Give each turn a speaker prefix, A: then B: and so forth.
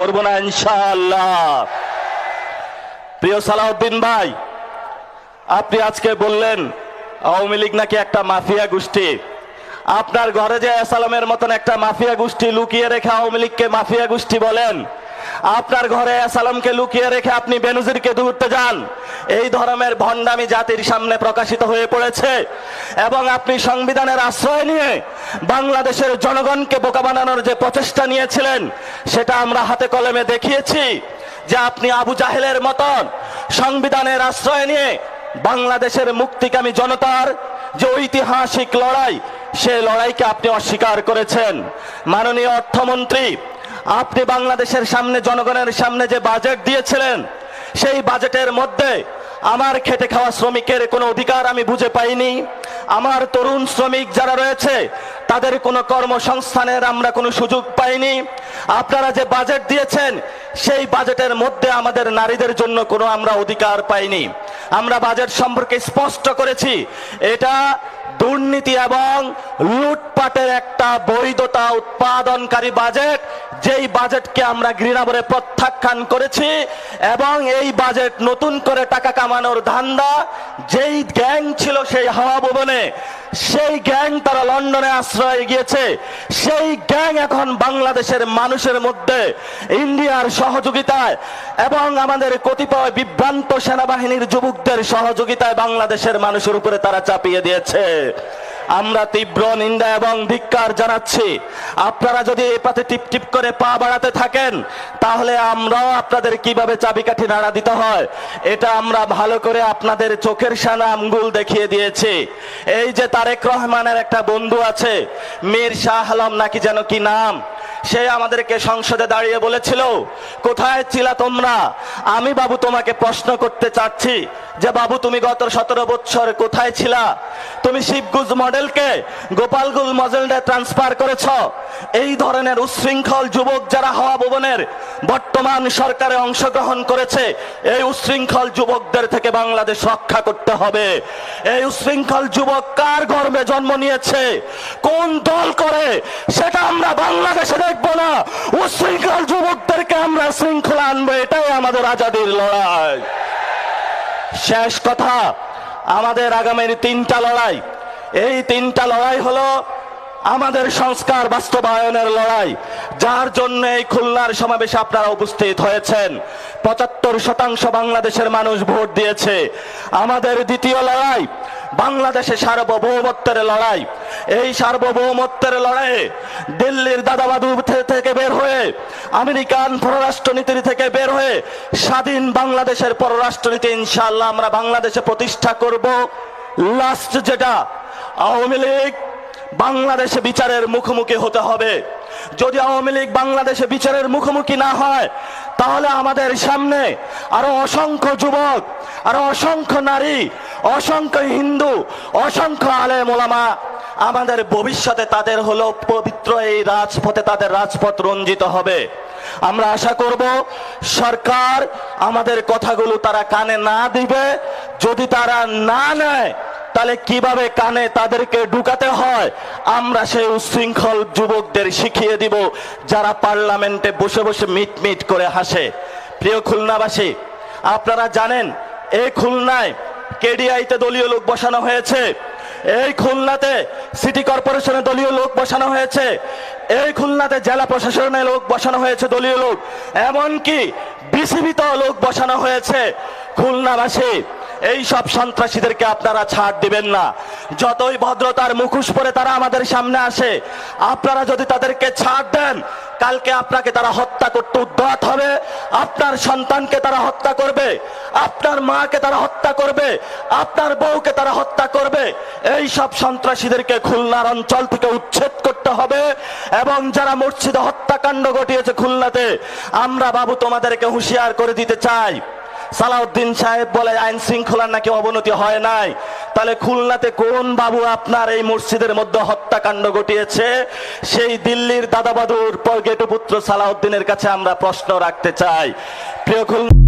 A: করব না ইনশাআল্লাহ। প্রিয় সালাউদ্দিন ভাই, আপনি আজকে বললেন আওয়ামী লীগ নাকি একটা মাফিয়া গোষ্ঠী। আপনার ঘরে যে আসালামের মতন একটা মাফিয়া গোষ্ঠী লুকিয়ে রেখে আওয়ামী লীগকে মাফিয়া গোষ্ঠী বলেন, আপনার ঘরে আসালামকে লুকিয়ে রেখে আপনি বেনজিরকে ধরতে যান। এই ধরনের ভণ্ডামি জাতির সামনে প্রকাশিত হয়ে পড়েছে এবং আপনি সংবিধানের আশ্রয় নিয়ে বাংলাদেশের জনগণকে বোকা বানানোর যে প্রচেষ্টা নিয়েছিলেন সেটা আমরা হাতে কলমে দেখিয়েছি যে আপনি আবু জাহেলের মতন সংবিধানের আশ্রয় নিয়ে বাংলাদেশের মুক্তিকামী জনতার যে ঐতিহাসিক লড়াই, সেই লড়াইকে আপনি অস্বীকার করেছেন। মাননীয় অর্থমন্ত্রী, আপনি বাংলাদেশের সামনে জনগণের সামনে যে বাজেট দিয়েছিলেন, সেই বাজেটের মধ্যে আমার খেটে খাওয়া শ্রমিকের কোনো অধিকার আমি বুঝে পাইনি। আমার তরুণ শ্রমিক যারা রয়েছে তাদের কোনো কর্মসংস্থানের আমরা কোনো সুযোগ পাইনি। আপনারা যে বাজেট দিয়েছেন সেই বাজেটের মধ্যে আমাদের নারীদের জন্য কোনো আমরা অধিকার পাইনি। আমরা বাজেট সম্পর্কে স্পষ্ট করেছি এটা দুর্নীতি এবং লুটপাটের একটা বৈধতা উৎপাদনকারী বাজেট, যেই বাজেটকে আমরা ঘৃণাভরে প্রত্যাখ্যান করেছি এবং এই বাজেট নতুন করে টাকা কামানোর ধান্দা যেই গ্যাং ছিল সেই হাওয়া ভবনে, সেই গ্যাং তারা লন্ডনে আশ্রয় গিয়েছে। সেই গ্যাং এখন বাংলাদেশের মানুষের মধ্যে ইন্ডিয়ার সহযোগিতায় এবং আমাদের কতিপয় বিভ্রান্ত সেনাবাহিনীর যুবকদের সহযোগিতায় বাংলাদেশের মানুষের উপরে তারা চাপিয়ে দিয়েছে। আমরা তীব্র নিন্দা এবং ধিক্কার জানাচ্ছি। আপনারা যদি এই পথে টিপ টিপ করে পা বাড়াতে থাকেন তাহলে আমরাও আপনাদের কিভাবে চাবিকাঠি নাড়া দিতে হয় এটা আমরা ভালো করে আপনাদের চোখের সামনে আঙ্গুল দেখিয়ে দিয়েছি। এই যে তারেক রহমানের একটা বন্ধু আছে, মীর শাহ আলম নাকি যেন কি নাম, সে আমাদেরকে সংসদে দাঁড়িয়ে বলেছিল, কোথায় ছিলা তোমরা? আমি বাবু তোমাকে প্রশ্ন করতে চাচ্ছি যে বাবু তুমি গত 17 বছর কোথায় ছিলা? তুমি শিবগুজ মডেলকে গোপালগুল মডেলে ট্রান্সফার করেছ। এই ধরনের উচ্ছৃঙ্খল যুবক যারা হাওয়া ভবনের বর্তমান সরকারে অংশগ্রহণ করেছে, এই উচ্ছৃঙ্খল যুবকদের থেকে বাংলাদেশ রক্ষা করতে হবে। এই উচ্ছৃঙ্খল যুবক কার গর্ভে জন্ম নিয়েছে, কোন দল করে, সেটা আমরা বাংলাদেশে দেখবো না। উচ্ছৃঙ্খল যুবকদেরকে আমরা শৃঙ্খলা আনবো, এটাই আমাদের আজাদির লড়াই। শেষ কথা, আমাদের আগামীর 3টা লড়াই। এই 3টা লড়াই হলো আমাদের সংস্কার বাস্তবায়নের লড়াই, যার জন্য এই খুলনার সমাবেশে আপনারা উপস্থিত হয়েছেন। 75% বাংলাদেশের মানুষ ভোট দিয়েছে। আমাদের দ্বিতীয় লড়াই বাংলাদেশে সার্বভৌমত্বের লড়াই। এই সার্বভৌমত্বের লড়াইয়ে দিল্লির দাদাবাদু থেকে বের হয়ে, আমেরিকান পররাষ্ট্রনীতি থেকে বের হয়ে স্বাধীন বাংলাদেশের পররাষ্ট্রনীতি ইনশাআল্লাহ আমরা বাংলাদেশে প্রতিষ্ঠা করব। লাস্ট যেটা, আওয়ামী লীগ বাংলাদেশে বিচারের মুখোমুখি হতে হবে। যদি আওয়ামী লীগ বাংলাদেশে বিচারের মুখোমুখি না হয় তাহলে আমাদের সামনে আরো অসংখ্য যুবক, আরো অসংখ্য নারী, অসংখ্য হিন্দু, অসংখ্য আলেম ওলামা, আমাদের ভবিষ্যতে তাদের হলো পবিত্র এই রাজপথে তাদের রাজপথ রঞ্জিত হবে। আমরা আশা করব সরকার আমাদের কথাগুলো তারা কানে না দিবে। যদি তারা না নেয় তাহলে কিভাবে কানে তাদেরকে ঢুকাতে হয় আমরা সেই উচ্ছৃঙ্খল যুবকদের শিখিয়ে দিব, যারা পার্লামেন্টে বসে বসে মিট মিট করে হাসে। প্রিয় খুলনাবাসী, আপনারা জানেন এই খুলনায় কেডিআইতে দলীয় লোক বসানো হয়েছে, এই খুলনাতে সিটি কর্পোরেশনে দলীয় লোক বসানো হয়েছে, এই খুলনাতে জেলা প্রশাসনের লোক বসানো হয়েছে দলীয় লোক, এমনকি বিসিবিতে লোক বসানো হয়েছে। খুলনাবাসী, এই সব সন্ত্রাসীদেরকে আপনারা ছাড় দিবেন না। যতই ভদ্রতার মুখোশ পরে তারা আমাদের সামনে আসে, আপনারা যদি তাদেরকে ছাড় দেন, কালকে আপনাকে তারা হত্যা করতে উদ্যত হবে, আপনার সন্তানকে তারা হত্যা করবে, আপনার মাকে তারা হত্যা করবে, আপনার বউকে তারা হত্যা করবে। এই সব সন্ত্রাসীদেরকে খুলনার অঞ্চল থেকে উচ্ছেদ করতে হবে। এবং যারা মসজিদে হত্যাকাণ্ড ঘটিয়েছে খুলনাতে, আমরা বাবু তোমাদেরকে হুঁশিয়ার করে দিতে চাই। সালাউদ্দিন সাহেব বলে আইন শৃঙ্খলার নাকি অবনতি হয় নাই, তাহলে খুলনাতে কোন বাবু আপনার এই মসজিদের মধ্যে হত্যাকাণ্ড ঘটিয়েছে? সেই দিল্লির দাদাবাদুর গেটুপুত্র সালাউদ্দিনের কাছে আমরা প্রশ্ন রাখতে চাই। প্রিয় খুলনা